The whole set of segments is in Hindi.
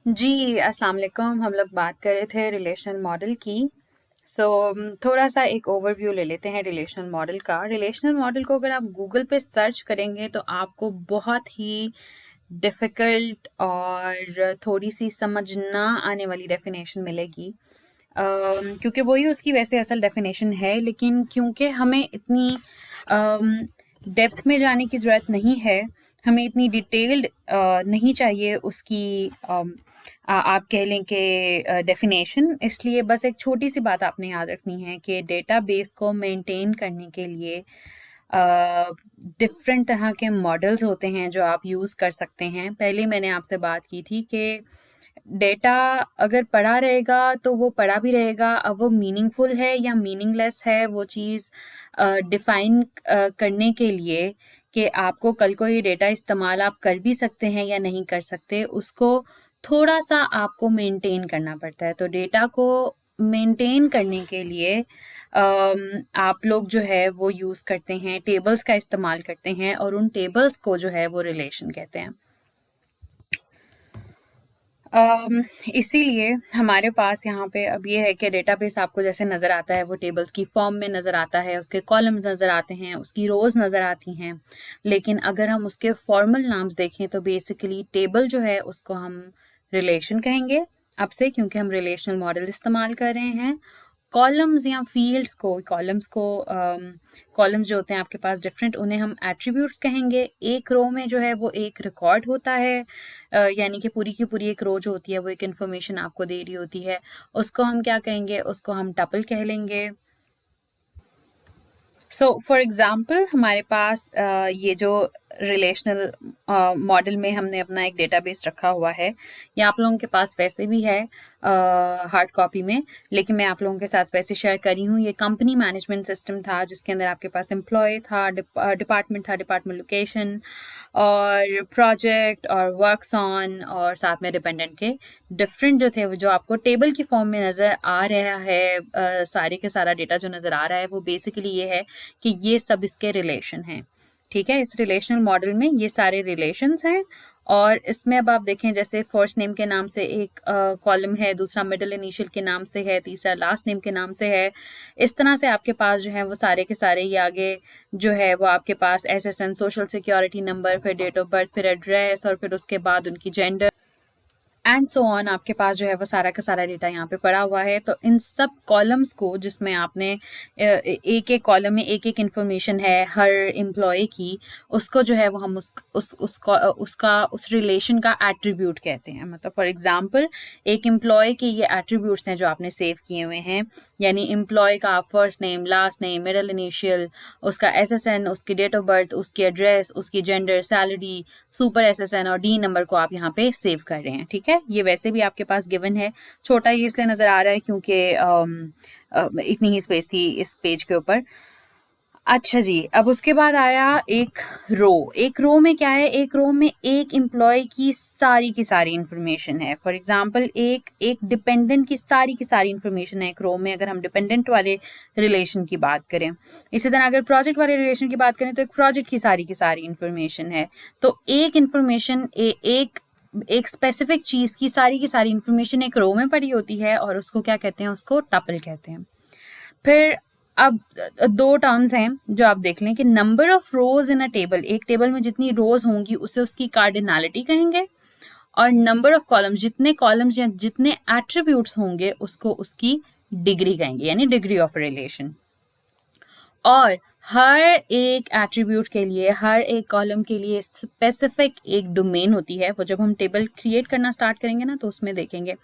जी, अस्सलाम वालेकुम। हम लोग बात कर रहे थे रिलेशनल मॉडल की। सो थोड़ा सा एक ओवरव्यू ले लेते हैं रिलेशनल मॉडल का। रिलेशनल मॉडल को अगर आप गूगल पे सर्च करेंगे तो आपको बहुत ही डिफ़िकल्ट और थोड़ी सी समझ ना आने वाली डेफिनेशन मिलेगी। क्योंकि वही उसकी वैसे असल डेफिनेशन है, लेकिन क्योंकि हमें इतनी डेप्थ में जाने की ज़रूरत नहीं है, हमें इतनी डिटेल्ड नहीं चाहिए उसकी आप कह लें कि डेफिनेशन। इसलिए बस एक छोटी सी बात आपने याद रखनी है कि डेटाबेस को मेंटेन करने के लिए डिफरेंट तरह के मॉडल्स होते हैं जो आप यूज़ कर सकते हैं। पहले मैंने आपसे बात की थी कि डेटा अगर पड़ा रहेगा तो वो पड़ा भी रहेगा। अब वो मीनिंगफुल है या मीनिंगलेस है, वो चीज़ डिफाइन करने के लिए कि आपको कल को ये डेटा इस्तेमाल आप कर भी सकते हैं या नहीं कर सकते, उसको थोड़ा सा आपको मेंटेन करना पड़ता है। तो डेटा को मेंटेन करने के लिए आप लोग जो है वो यूज़ करते हैं, टेबल्स का इस्तेमाल करते हैं, और उन टेबल्स को जो है वो रिलेशन कहते हैं। इसीलिए हमारे पास यहाँ पे अब ये है कि डेटाबेस आपको जैसे नज़र आता है वो टेबल्स की फॉर्म में नज़र आता है, उसके कॉलम्स नज़र आते हैं, उसकी रोज़ नज़र आती हैं। लेकिन अगर हम उसके फॉर्मल नाम्स देखें तो बेसिकली टेबल जो है उसको हम रिलेशन कहेंगे अब से, क्योंकि हम रिलेशनल मॉडल इस्तेमाल कर रहे हैं। कॉलम्स या फील्ड्स को, कॉलम्स जो होते हैं आपके पास डिफरेंट, उन्हें हम एट्रीब्यूट्स कहेंगे। एक रो में जो है वो एक रिकॉर्ड होता है, यानी कि पूरी की पूरी एक रो जो होती है वो एक इन्फॉर्मेशन आपको दे रही होती है। उसको हम क्या कहेंगे? उसको हम टपल कह लेंगे। सो फॉर एग्ज़ाम्पल हमारे पास ये जो रिलेशनल मॉडल में हमने अपना एक डेटाबेस रखा हुआ है, ये आप लोगों के पास वैसे भी है हार्ड कॉपी में, लेकिन मैं आप लोगों के साथ वैसे शेयर करी हूँ। ये कंपनी मैनेजमेंट सिस्टम था जिसके अंदर आपके पास एम्प्लॉय था, डिपार्टमेंट था, डिपार्टमेंट लोकेशन और प्रोजेक्ट और वर्क्स ऑन, और साथ में डिपेंडेंट के डिफरेंट जो थे वो जो आपको टेबल की फॉर्म में नज़र आ रहा है। सारे के सारा डेटा जो नज़र आ रहा है वो बेसिकली ये है कि ये सब इसके रिलेशन हैं। ठीक है, इस रिलेशनल मॉडल में ये सारे रिलेशंस हैं। और इसमें अब आप देखें, जैसे फर्स्ट नेम के नाम से एक कॉलम है, दूसरा मिडिल इनिशियल के नाम से है, तीसरा लास्ट नेम के नाम से है। इस तरह से आपके पास जो है वो सारे के सारे ये आगे जो है वो आपके पास एसएसएन, सोशल सिक्योरिटी नंबर, फिर डेट ऑफ बर्थ, फिर एड्रेस, और फिर उसके बाद उनकी जेंडर एंड सो ऑन, आपके पास जो है वो सारा का सारा डेटा यहाँ पे पड़ा हुआ है। तो इन सब कॉलम्स को, जिसमें आपने एक एक कॉलम में एक एक इन्फॉर्मेशन है हर एम्प्लॉय की, उसको जो है वो हम उस रिलेशन का एट्रीब्यूट कहते हैं। मतलब फॉर एग्जांपल एक एम्प्लॉय के ये एट्रीब्यूट्स हैं जो आपने सेव किए हुए हैं, यानी एम्प्लॉय का first name, last name, middle initial, उसका एसएसएन, उसकी डेट ऑफ बर्थ, उसकी एड्रेस, उसकी जेंडर, सैलरी, सुपर एसएसएन और डी नंबर को आप यहाँ पे सेव कर रहे हैं। ठीक है, ये वैसे भी आपके पास गिवन है। छोटा ये इसलिए नज़र आ रहा है क्योंकि इतनी ही स्पेस थी इस पेज के ऊपर। अच्छा जी, अब उसके बाद आया एक रो। एक रो में क्या है? एक रो में एक एम्प्लॉय की सारी इंफॉर्मेशन है। फॉर एग्जांपल एक एक डिपेंडेंट की सारी इंफॉर्मेशन है एक रो में, अगर हम डिपेंडेंट वाले रिलेशन की बात करें। इसी तरह अगर प्रोजेक्ट वाले रिलेशन की बात करें तो एक प्रोजेक्ट की सारी इंफॉर्मेशन है। तो एक इंफॉर्मेशन एक स्पेसिफिक चीज़ की सारी इंफॉर्मेशन एक रो में पड़ी होती है, और उसको क्या कहते हैं? उसको टपल कहते हैं। फिर अब दो टर्म्स हैं जो आप देख लें कि number of rose in a table, एक टेबल में जितनी रोज होंगी उसे उसकी कार्डिनलिटी कहेंगे, और नंबर ऑफ कॉलम्स, जितने कॉलम्स या जितने एट्रीब्यूट्स होंगे उसको उसकी डिग्री कहेंगे, यानी डिग्री ऑफ रिलेशन। और हर एक एट्रीब्यूट के लिए, हर एक कॉलम के लिए स्पेसिफिक एक डोमेन होती है। वो जब हम टेबल क्रिएट करना स्टार्ट करेंगे ना तो उसमें देखेंगे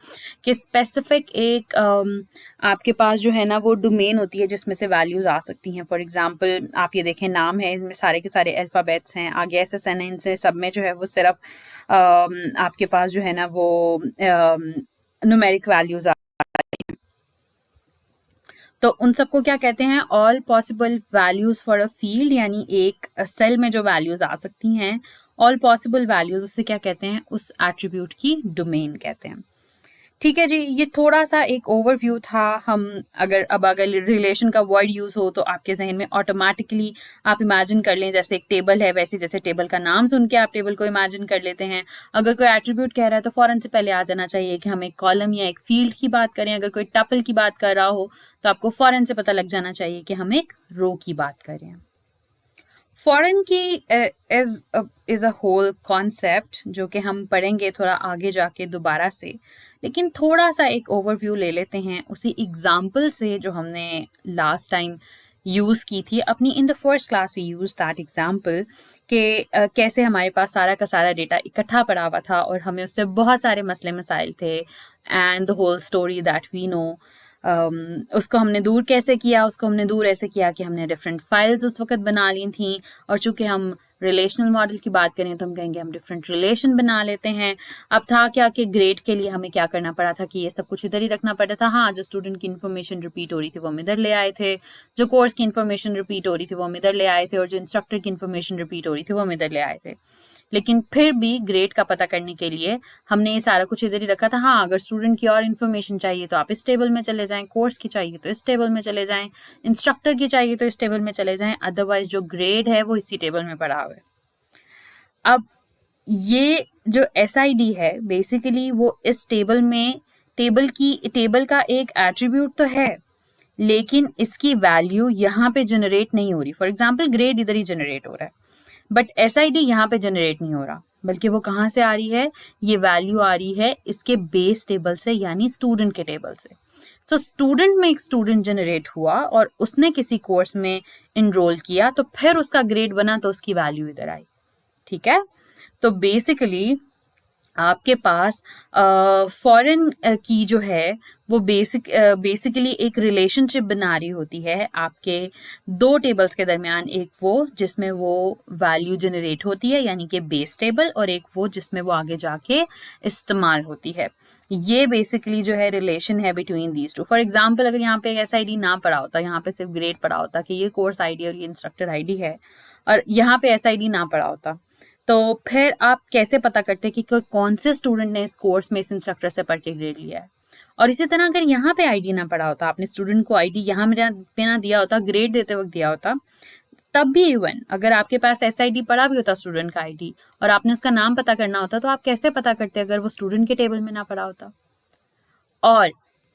कि स्पेसिफिक एक आपके पास जो है ना वो डोमेन होती है जिसमें से वैल्यूज आ सकती हैं। फॉर एग्जांपल आप ये देखें, नाम है, इनमें सारे के सारे अल्फ़ाबेट्स हैं, आगे एसएसएन है, इनसे सब में जो है वो सिर्फ आपके पास जो है ना वो न्यूमेरिक वैल्यूज। तो उन सबको क्या कहते हैं? All possible values for a field, यानी एक सेल में जो वैल्यूज आ सकती हैं, ऑल पॉसिबल वैल्यूज, उससे क्या कहते हैं? उस एट्रीब्यूट की डोमेन कहते हैं। ठीक है जी, ये थोड़ा सा एक ओवरव्यू था। हम अगर रिलेशन का वर्ड यूज हो तो आपके जहन में ऑटोमेटिकली आप इमेजिन कर लें जैसे एक टेबल है, वैसे जैसे टेबल का नाम सुन के आप टेबल को इमेजिन कर लेते हैं। अगर कोई एट्रीब्यूट कह रहा है तो फौरन से पहले आ जाना चाहिए कि हम एक कॉलम या एक फील्ड की बात करें। अगर कोई टपल की बात कर रहा हो तो आपको फौरन से पता लग जाना चाहिए कि हम एक रो की बात कर रहे हैं। फॉरेन की इज अ होल कॉन्सेप्ट जो कि हम पढ़ेंगे थोड़ा आगे जाके दोबारा से, लेकिन थोड़ा सा एक ओवरव्यू ले लेते हैं उसी एग्जाम्पल से जो हमने लास्ट टाइम यूज़ की थी अपनी in the first class. We use that example कि कैसे हमारे पास सारा का सारा डेटा इकट्ठा पड़ा हुआ था और हमें उससे बहुत सारे मसले मसाइल थे, and the whole story that we know. उसको हमने दूर कैसे किया, उसको हमने दूर ऐसे किया कि हमने डिफरेंट फाइल्स उस वक्त बना ली थी, और चूंकि हम रिलेशनल मॉडल की बात करें तो हम कहेंगे हम डिफरेंट रिलेशन बना लेते हैं। अब था क्या कि ग्रेड के लिए हमें क्या करना पड़ा था कि ये सब कुछ इधर ही रखना पड़ा था। हाँ, जो स्टूडेंट की इन्फॉर्मेशन रिपीट हो रही थी वो हम इधर ले आए थे, जो कोर्स की इन्फॉर्मेशन रिपीट हो रही थी वो हम इधर ले आए थे, और जो इंस्ट्रक्टर की इन्फॉर्मेशन रिपीट हो रही थी वो हम इधर ले आए थे। लेकिन फिर भी ग्रेड का पता करने के लिए हमने ये सारा कुछ इधर ही रखा था। हाँ, अगर स्टूडेंट की और इन्फॉर्मेशन चाहिए तो आप इस टेबल में चले जाएं, कोर्स की चाहिए तो इस टेबल में चले जाएं, इंस्ट्रक्टर की चाहिए तो इस टेबल में चले जाएं, अदरवाइज जो ग्रेड है वो इसी टेबल में पड़ा हुआ है। अब ये जो SID है बेसिकली वो इस टेबल में टेबल का एक एट्रीब्यूट तो है, लेकिन इसकी वैल्यू यहाँ पे जनरेट नहीं हो रही। फॉर एग्जाम्पल ग्रेड इधर ही जनरेट हो रहा है, बट SID यहाँ पे जनरेट नहीं हो रहा, बल्कि वो कहाँ से आ रही है, ये वैल्यू आ रही है इसके बेस टेबल से, यानी स्टूडेंट के टेबल से। सो स्टूडेंट में एक स्टूडेंट जनरेट हुआ और उसने किसी कोर्स में इनरोल किया तो फिर उसका ग्रेड बना तो उसकी वैल्यू इधर आई। ठीक है, तो बेसिकली आपके पास फॉरेन की जो है वो बेसिकली एक रिलेशनशिप बना रही होती है आपके दो टेबल्स के दरमियान, एक वो जिसमें वो वैल्यू जनरेट होती है यानी कि बेस टेबल, और एक वो जिसमें वो आगे जाके इस्तेमाल होती है। ये बेसिकली जो है रिलेशन है between these two. For example अगर यहाँ पे एक SID ना पड़ा होता, यहाँ पे सिर्फ ग्रेड पड़ा होता कि ये कोर्स ID और ये इंस्ट्रक्टर ID है, और यहाँ पे SID ना पड़ा होता, तो फिर आप कैसे पता करते कि कौन से स्टूडेंट ने इस कोर्स में इस इंस्ट्रक्टर से पढ़ के ग्रेड लिया है। और इसी तरह अगर यहाँ पे ID ना पड़ा होता, आपने स्टूडेंट को ID यहाँ पे ना दिया होता, ग्रेड देते वक्त दिया होता, तब भी इवन अगर आपके पास SID पड़ा भी होता स्टूडेंट का ID और आपने उसका नाम पता करना होता, तो आप कैसे पता करते अगर वो स्टूडेंट के टेबल में ना पड़ा होता। और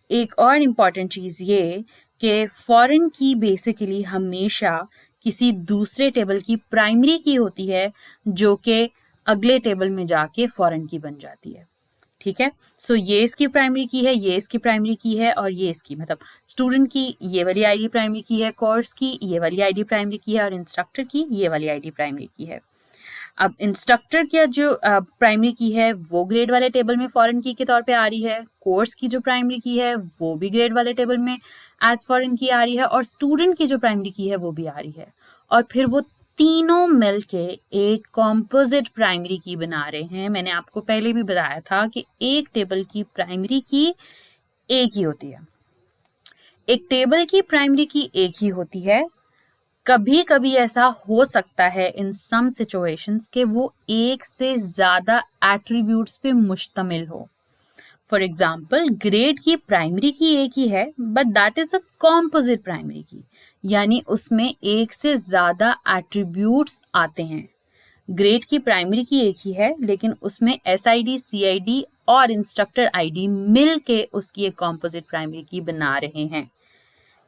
एक और इम्पॉर्टेंट चीज़ ये कि फॉरेन की बेसिकली हमेशा किसी दूसरे टेबल की प्राइमरी की होती है जो कि अगले टेबल में जाके फॉरेन की बन जाती है। ठीक है, सो ये इसकी प्राइमरी की है, ये इसकी प्राइमरी की है, और ये इसकी मतलब स्टूडेंट की ये वाली ID प्राइमरी की है, कोर्स की ये वाली ID प्राइमरी की है, और इंस्ट्रक्टर की ये वाली ID प्राइमरी की है। अब इंस्ट्रक्टर की जो प्राइमरी की है वो ग्रेड वाले टेबल में फॉरेन की के तौर पे आ रही है, कोर्स की जो प्राइमरी की है वो भी ग्रेड वाले टेबल में एज फॉरेन की आ रही है, और स्टूडेंट की जो प्राइमरी की है वो भी आ रही है, और फिर वो तीनों मिलके एक कॉम्पोजिट प्राइमरी की बना रहे हैं। मैंने आपको पहले भी बताया था कि एक टेबल की प्राइमरी की एक ही होती है, एक टेबल की प्राइमरी की एक ही होती है। कभी कभी ऐसा हो सकता है इन सम सिचुएशंस कि वो एक से ज्यादा एट्रीब्यूट्स पे मुश्तमिल हो। फॉर एग्जाम्पल ग्रेड की प्राइमरी की एक ही है, but that is a composite primary की, यानी उसमें एक से ज्यादा एट्रीब्यूट्स आते हैं। ग्रेड की प्राइमरी की एक ही है, लेकिन उसमें SID, CID और इंस्ट्रक्टर ID मिल के उसकी एक कॉम्पोजिट प्राइमरी की बना रहे हैं।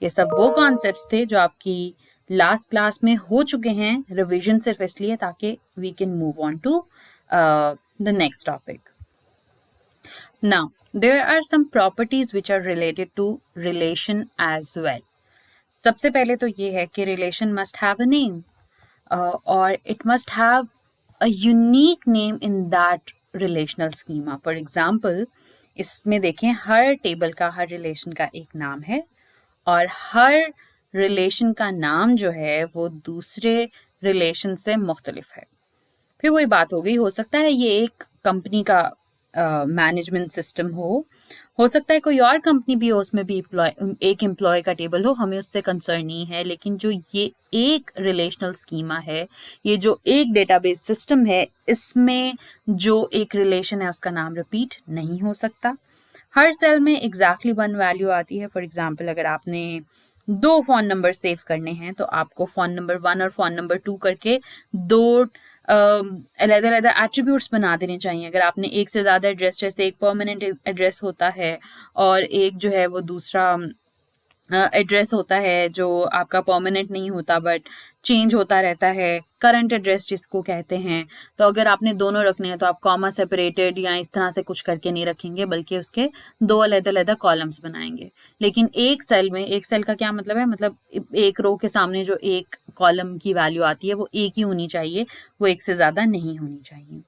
ये सब वो कॉन्सेप्ट्स थे जो आपकी लास्ट क्लास में हो चुके हैं, रिवीजन सिर्फ इसलिए ताकि we can move on to the next topic. Now there are some properties which are related to relation as well. सबसे पहले तो ये है कि relation must have a name, और it must have a unique name in that relational schema. For example इसमें देखें हर टेबल का, हर रिलेशन का एक नाम है, और हर रिलेशन का नाम जो है वो दूसरे रिलेशन से मुख्तलिफ है। फिर वही बात हो गई, हो सकता है ये एक कंपनी का मैनेजमेंट सिस्टम हो सकता है कोई और कंपनी भी हो, उसमें भी एक एम्प्लॉय का टेबल हो, हमें उससे कंसर्न नहीं है। लेकिन जो ये एक रिलेशनल स्कीमा है, ये जो एक डेटाबेस सिस्टम है, इसमें जो एक रिलेशन है उसका नाम रिपीट नहीं हो सकता। हर सेल में एग्जैक्टली वन वैल्यू आती है। फॉर एग्जाम्पल अगर आपने 2 फ़ोन नंबर सेव करने हैं तो आपको फ़ोन नंबर 1 और फ़ोन नंबर 2 करके 2 अलग अलग एट्रीब्यूट्स बना देने चाहिए। अगर आपने एक से ज़्यादा एड्रेस, जैसे एक परमानेंट एड्रेस होता है और एक जो है वो दूसरा एड्रेस होता है जो आपका परमानेंट नहीं होता बट चेंज होता रहता है, करंट एड्रेस जिसको कहते हैं, तो अगर आपने दोनों रखने हैं तो आप कॉमा सेपरेटेड या इस तरह से कुछ करके नहीं रखेंगे, बल्कि उसके 2 अलग-अलग कॉलम्स बनाएंगे। लेकिन एक सेल में, एक सेल का क्या मतलब है, मतलब एक रो के सामने जो एक कॉलम की वैल्यू आती है वो एक ही होनी चाहिए, वो एक से ज़्यादा नहीं होनी चाहिए।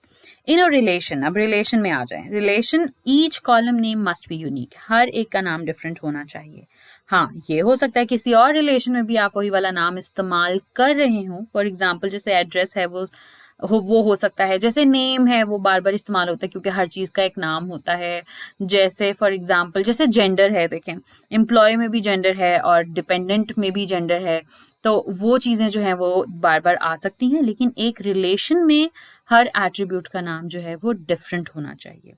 इन अ रिलेशन, अब रिलेशन में आ जाए, relation each column name must be unique, हर एक का नाम डिफरेंट होना चाहिए। हाँ, ये हो सकता है किसी और रिलेशन में भी आप वही वाला नाम इस्तेमाल कर रहे हो। फॉर एग्जाम्पल जैसे एड्रेस है वो हो सकता है, जैसे नेम है वो बार बार इस्तेमाल होता है क्योंकि हर चीज़ का एक नाम होता है। जैसे फॉर एग्जाम्पल जैसे जेंडर है, देखें एम्प्लॉय में भी जेंडर है और डिपेंडेंट में भी जेंडर है, तो वो चीज़ें जो हैं वो बार बार आ सकती हैं, लेकिन एक रिलेशन में हर एट्रीब्यूट का नाम जो है वो डिफरेंट होना चाहिए।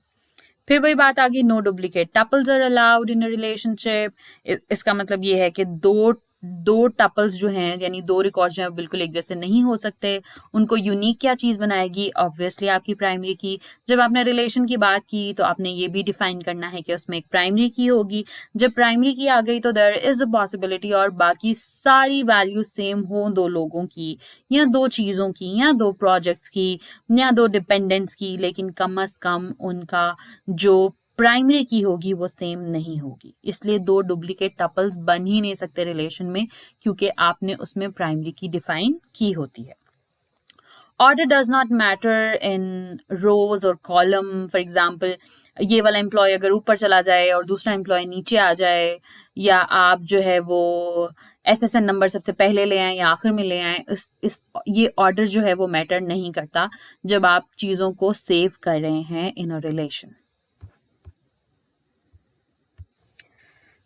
फिर वही बात आ गई, no duplicate tuples are allowed in a relationship. इसका मतलब ये है कि दो टपल्स जो हैं, यानी 2 रिकॉर्ड जो हैं बिल्कुल एक जैसे नहीं हो सकते। उनको यूनिक क्या चीज़ बनाएगी? ऑब्वियसली आपकी प्राइमरी की। जब आपने रिलेशन की बात की तो आपने ये भी डिफाइन करना है कि उसमें एक प्राइमरी की होगी। जब प्राइमरी की आ गई तो देयर इज अ पॉसिबिलिटी और बाकी सारी वैल्यू सेम हो 2 लोगों की या 2 चीज़ों की या 2 प्रोजेक्ट्स की या 2 डिपेंडेंट्स की, लेकिन कम अज कम उनका जो प्राइमरी की होगी वो सेम नहीं होगी। इसलिए 2 डुप्लीकेट टपल्स बन ही नहीं सकते रिलेशन में, क्योंकि आपने उसमें प्राइमरी की डिफाइन की होती है। Order does not matter in rows और कॉलम। फॉर एग्जाम्पल ये वाला एम्प्लॉय अगर ऊपर चला जाए और दूसरा एम्प्लॉय नीचे आ जाए, या आप जो है वो SSN नंबर सबसे पहले ले आए या आखिर में ले आए, इस ये ऑर्डर जो है वो मैटर नहीं करता जब आप चीज़ों को सेव कर रहे हैं in a relation.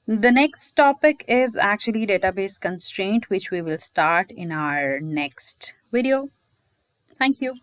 The next topic is actually database constraint, which we will start in our next video. Thank you.